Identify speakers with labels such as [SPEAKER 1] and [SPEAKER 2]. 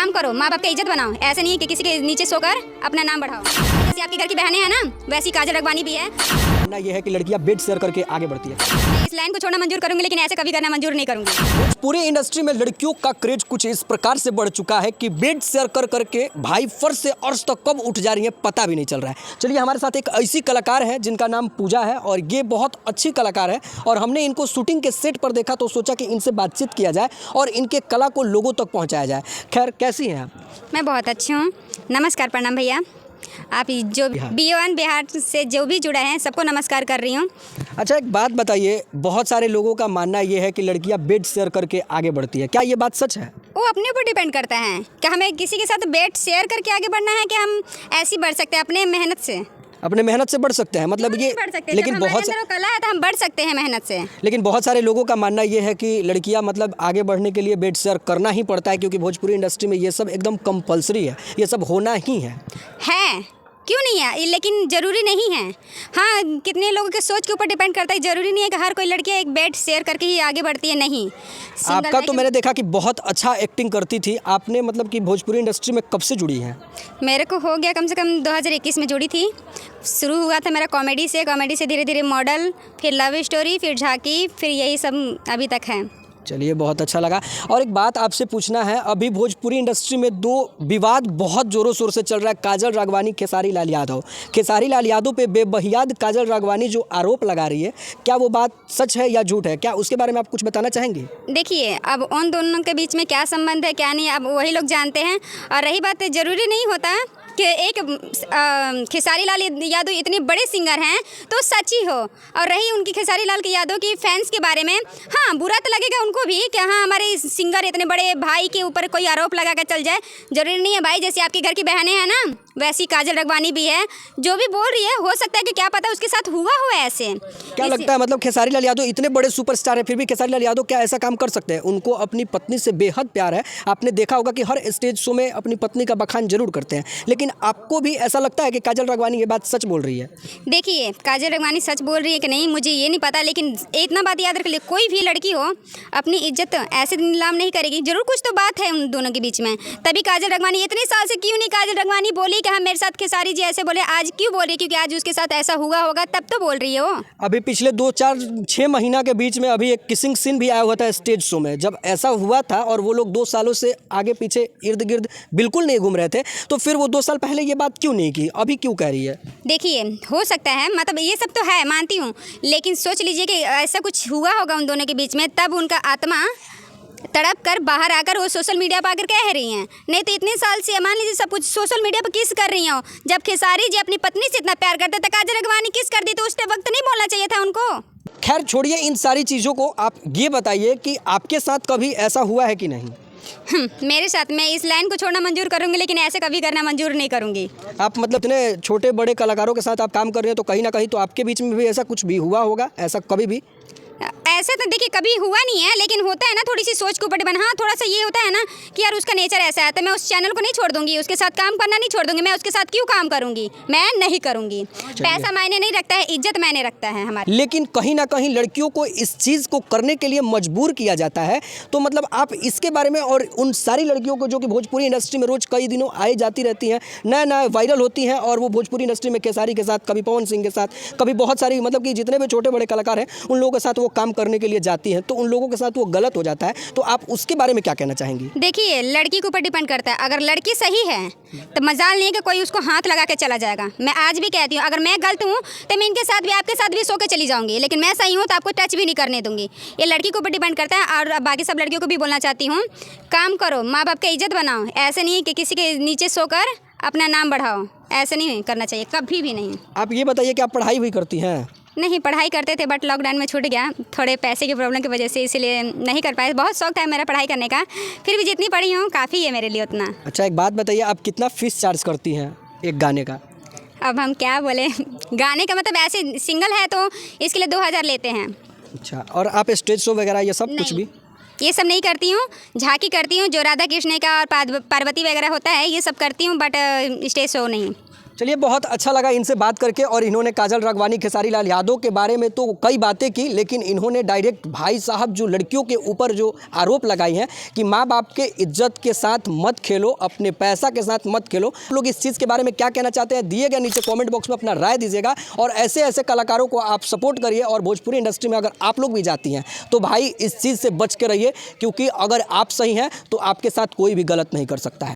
[SPEAKER 1] काम करो, माँ बाप की इज्जत बनाओ। ऐसा नहीं है कि किसी के नीचे सोकर अपना नाम बढ़ाओ। जैसे आपके घर की बहनें हैं ना, वैसी काजल रगवानी भी है
[SPEAKER 2] ना। ये है कि लड़कियां बेड शेयर करके आगे बढ़ती है।
[SPEAKER 1] मैं इस लाइन को छोड़ना मंजूर करूंगी, लेकिन ऐसे कभी करना मंजूर नहीं करूंगी।
[SPEAKER 2] पूरी इंडस्ट्री में लड़कियों का क्रेज कुछ इस प्रकार से बढ़ चुका है कि बेड शेयर कर करके भाई फर्श से अर्श तक कब उठ जा रही है पता भी नहीं चल रहा है। चलिए, हमारे साथ एक ऐसी कलाकार है जिनका नाम पूजा है और ये बहुत अच्छी कलाकार है और हमने इनको शूटिंग के सेट पर देखा तो सोचा कि इनसे बातचीत किया जाए और इनके कला को लोगों तक पहुँचाया जाए। खैर, कैसी हैं आप?
[SPEAKER 1] मैं बहुत अच्छी हूँ। नमस्कार, प्रणाम भैया। आप जो BO1 बिहार से जो भी जुड़ा है सबको नमस्कार कर रही हूँ।
[SPEAKER 2] अच्छा, एक बात बताइए, बहुत सारे लोगों का मानना ये है कि लड़कियां बेड शेयर करके आगे बढ़ती है, क्या ये बात सच है?
[SPEAKER 1] वो अपने ऊपर डिपेंड करता है कि हमें किसी के साथ बेड शेयर करके आगे बढ़ना है कि हम ऐसे बढ़ सकते हैं अपने मेहनत से।
[SPEAKER 2] अपने मेहनत से बढ़ सकते हैं, मतलब ये
[SPEAKER 1] बढ़ सकते हैं।
[SPEAKER 2] लेकिन
[SPEAKER 1] जब
[SPEAKER 2] बहुत
[SPEAKER 1] हमारे अंदर वो कला है तो हम बढ़ सकते हैं मेहनत से।
[SPEAKER 2] लेकिन बहुत सारे लोगों का मानना ये है कि लड़कियां मतलब आगे बढ़ने के लिए बेड शेयर करना ही पड़ता है, क्योंकि भोजपुरी इंडस्ट्री में ये सब एकदम कंपलसरी है, ये सब होना ही है।
[SPEAKER 1] क्यों नहीं है, लेकिन ज़रूरी नहीं है। हाँ, कितने लोगों के सोच के ऊपर डिपेंड करता है। ज़रूरी नहीं है कि हर कोई लड़की एक बेड शेयर करके ही आगे बढ़ती है, नहीं।
[SPEAKER 2] आपका तो मैंने देखा कि बहुत अच्छा एक्टिंग करती थी आपने, मतलब कि भोजपुरी इंडस्ट्री में कब से जुड़ी हैं?
[SPEAKER 1] मेरे को हो गया कम से कम 2021 में जुड़ी थी। शुरू हुआ था मेरा कॉमेडी से धीरे धीरे मॉडल, फिर लव स्टोरी, फिर झांकी, फिर यही सब अभी तक है।
[SPEAKER 2] चलिए, बहुत अच्छा लगा। और एक बात आपसे पूछना है, अभी भोजपुरी इंडस्ट्री में दो विवाद बहुत ज़ोरों शोर से चल रहा है, काजल राघवानी, खेसारी लाल यादव। खेसारी लाल यादव पे बेबुनियाद काजल राघवानी जो आरोप लगा रही है, क्या वो बात सच है या झूठ है? क्या उसके बारे में आप कुछ बताना चाहेंगे?
[SPEAKER 1] देखिए, अब उन दोनों के बीच में क्या संबंध है क्या नहीं, अब वही लोग जानते हैं। और रही बात, ज़रूरी नहीं होता कि एक खेसारी लाल यादव इतने बड़े सिंगर हैं तो सच ही हो। और रही उनकी खेसारी लाल के यादव की फैंस के बारे में, हाँ, बुरा तो लगेगा उनको भी कि हाँ, हमारे सिंगर इतने बड़े भाई के ऊपर कोई आरोप लगा कर चल जाए। ज़रूरी नहीं है भाई, जैसे आपके घर की बहनें हैं ना, वैसी काजल रगवानी भी है। जो भी बोल रही है, हो सकता है कि क्या पता उसके साथ हुआ ऐसे।
[SPEAKER 2] क्या लगता है, मतलब खेसारी लाल यादव इतने बड़े सुपरस्टार है, फिर भी खेसारी लाल यादव क्या ऐसा काम कर सकते हैं? उनको अपनी पत्नी से बेहद प्यार है। आपने देखा होगा कि हर स्टेज शो में अपनी पत्नी का बखान जरूर करते हैं, लेकिन आपको भी ऐसा लगता है कि काजल राघवानी ये बात सच बोल रही है?
[SPEAKER 1] देखिए, काजल राघवानी सच बोल रही है कि नहीं मुझे ये नहीं पता, लेकिन इतना बात याद रख ले, कोई भी लड़की हो अपनी इज्जत ऐसे नीलाम नहीं करेगी। जरूर कुछ तो बात है उन दोनों के बीच में, तभी काजल राघवानी इतने साल से क्यों नहीं काजल राघवानी बोली कि हाँ मेरे साथ खेसारी जी ऐसे बोले। आज क्यों बोल रही है? क्योंकि आज उसके साथ ऐसा हुआ होगा तब तो बोल रही है वो।
[SPEAKER 2] अभी पिछले 2-4-6 महीना के बीच में अभी एक किसिंग सीन भी आया हुआ था स्टेज शो में, जब ऐसा हुआ था और वो लोग 2 सालों से आगे पीछे इर्द गिर्द बिल्कुल नहीं घूम रहे थे, तो फिर वो 2 साल पहले ये बात क्यों नहीं की, अभी क्यों कह रही है?
[SPEAKER 1] देखिए, हो सकता है, मतलब ये सब तो है, मानती हूँ, लेकिन सोच लीजिए कि ऐसा कुछ हुआ होगा उन दोनों के बीच में, तब उनका आत्मा तड़प कर बाहर आकर वो सोशल मीडिया पर आकर कह रही हैं। नहीं तो इतने साल से मान लीजिए सब कुछ सोशल मीडिया पर किस कर रही हो? जब खेसारी जी अपनी पत्नी से इतना प्यार करते थे, काजल राघवानी किस कर दी, तो उस वक्त नहीं बोलना चाहिए था उनको।
[SPEAKER 2] खैर छोड़िए इन सारी चीज़ों को, आप ये बताइए कि आपके साथ कभी ऐसा हुआ है कि नहीं?
[SPEAKER 1] मेरे साथ, मैं इस लाइन को छोड़ना मंजूर करूंगी, लेकिन ऐसे कभी करना मंजूर नहीं करूंगी।
[SPEAKER 2] आप मतलब इतने छोटे बड़े कलाकारों के साथ आप काम कर रहे हैं, तो कहीं ना कहीं तो आपके बीच में भी ऐसा कुछ भी हुआ होगा, ऐसा कभी भी?
[SPEAKER 1] ऐसा तो देखिए कभी हुआ नहीं है, लेकिन होता है ना थोड़ी सी सोच के ऊपर डिपेंड। हाँ, थोड़ा सा ये होता है ना कि यार उसका नेचर ऐसा है, तो मैं उस चैनल को नहीं छोड़ दूंगी, उसके साथ काम करना नहीं छोड़ दूंगी। मैं उसके साथ क्यों काम करूंगी? मैं नहीं करूंगी। पैसा मायने नहीं रखता है, इज्जत मायने रखता है हमारी।
[SPEAKER 2] लेकिन कहीं ना कहीं लड़कियों को इस चीज़ को करने के लिए मजबूर किया जाता है, तो मतलब आप इसके बारे में और उन सारी लड़कियों को जो कि भोजपुरी इंडस्ट्री में रोज कई दिनों आई जाती रहती हैं, नया नया वायरल होती हैं, और वो भोजपुरी इंडस्ट्री में खेसारी के साथ, कभी पवन सिंह के साथ, कभी बहुत सारी मतलब कि जितने भी छोटे बड़े कलाकार हैं उन लोगों के साथ वो काम करने के लिए जाती हैं, तो उन लोगों के साथ वो गलत हो जाता है, तो आप उसके बारे में क्या कहना चाहेंगी?
[SPEAKER 1] देखिए, लड़की के ऊपर डिपेंड करता है। अगर लड़की सही है तो मजाल नहीं है कि कोई उसको हाथ लगा के चला जाएगा। मैं आज भी कहती हूँ, अगर मैं गलत हूँ तो मैं इनके साथ भी, आपके साथ भी सो के चली जाऊंगी, लेकिन मैं सही हूँ तो आपको टच भी नहीं करने दूंगी। ये लड़की के ऊपर डिपेंड करता है। और बाकी सब लड़कियों को भी बोलना चाहती हूँ, काम करो, माँ बाप की इज्जत बनाओ। ऐसे नहीं कि किसी के नीचे सोकर अपना नाम बढ़ाओ, ऐसे नहीं करना चाहिए, कभी भी नहीं।
[SPEAKER 2] आप ये बताइए कि आप पढ़ाई भी करती हैं?
[SPEAKER 1] नहीं, पढ़ाई करते थे बट लॉकडाउन में छूट गया, थोड़े पैसे की प्रॉब्लम की वजह से, इसलिए नहीं कर पाए। बहुत शौक था मेरा पढ़ाई करने का, फिर भी जितनी पढ़ी हूँ काफ़ी है मेरे लिए उतना।
[SPEAKER 2] अच्छा, एक बात बताइए, आप कितना फीस चार्ज करती हैं एक गाने का?
[SPEAKER 1] अब हम क्या बोले, गाने का मतलब ऐसे सिंगल है तो इसके लिए 2000 लेते हैं।
[SPEAKER 2] अच्छा, और आप स्टेज शो वगैरह ये सब कुछ भी?
[SPEAKER 1] ये सब नहीं करती हूँ, झांकी करती हूँ, जो राधा कृष्ण का और पार्वती वगैरह होता है ये सब करती हूँ, बट स्टेज शो नहीं।
[SPEAKER 2] चलिए, बहुत अच्छा लगा इनसे बात करके। और इन्होंने काजल राघवानी, खेसारी लाल यादव के बारे में तो कई बातें की, लेकिन इन्होंने डायरेक्ट भाई साहब जो लड़कियों के ऊपर जो आरोप लगाई हैं कि माँ बाप के इज्जत के साथ मत खेलो, अपने पैसा के साथ मत खेलो। लोग इस चीज़ के बारे में क्या कहना चाहते हैं, दिए गए नीचे कमेंट बॉक्स में अपना राय दीजिएगा। और ऐसे ऐसे कलाकारों को आप सपोर्ट करिए। और भोजपुरी इंडस्ट्री में अगर आप लोग भी जाती हैं तो भाई इस चीज़ से बच के रहिए, क्योंकि अगर आप सही हैं तो आपके साथ कोई भी गलत नहीं कर सकता है।